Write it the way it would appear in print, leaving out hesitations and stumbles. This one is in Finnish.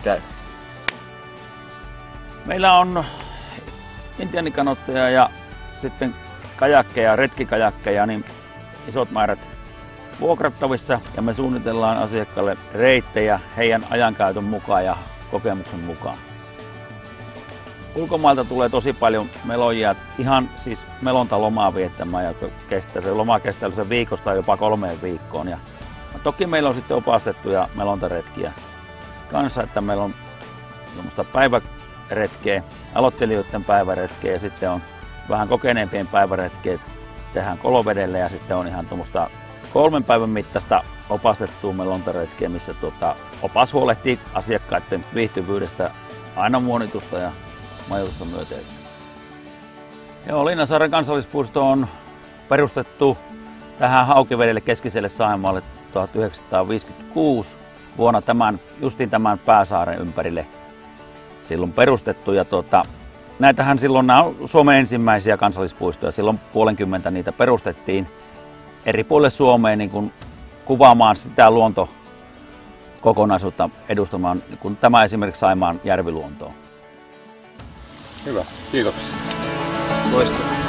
käy? Meillä on intiaanikanotteja ja sitten kajakkeja, retkikajakkeja, niin isot määrät vuokrattavissa ja me suunnitellaan asiakkaalle reittejä heidän ajankäytön mukaan ja kokemuksen mukaan. Ulkomailta tulee tosi paljon melojia, ihan siis melontalomaa viettämään, joka kestää, se loma kestää se viikosta jopa 3 viikkoon. Ja toki meillä on sitten opastettuja melontaretkiä kanssa, että meillä on semmoista päiväretkeä, aloittelijoiden päiväretkeä ja sitten on vähän kokeneempien päiväretkeä, tehdään Kolovedelle ja sitten on ihan tuommoista 3 päivän mittaista opastettua melontaretkeä, missä opas huolehtii asiakkaiden viihtyvyydestä aina muonitusta ja majoitusta myöten. Joo, Linnansaaren kansallispuisto on perustettu tähän Haukivedelle keskiselle Saimaalle 1956 vuonna justiin tämän pääsaaren ympärille silloin perustettu. Ja näitähän silloin nämä on Suomen ensimmäisiä kansallispuistoja, silloin 50 niitä perustettiin eri puolille Suomeen niin kuin kuvaamaan sitä luontokokonaisuutta edustamaan, niin kuin tämä esimerkiksi Saimaan järviluontoa. Hyvä, kiitoksia. Loistavaa.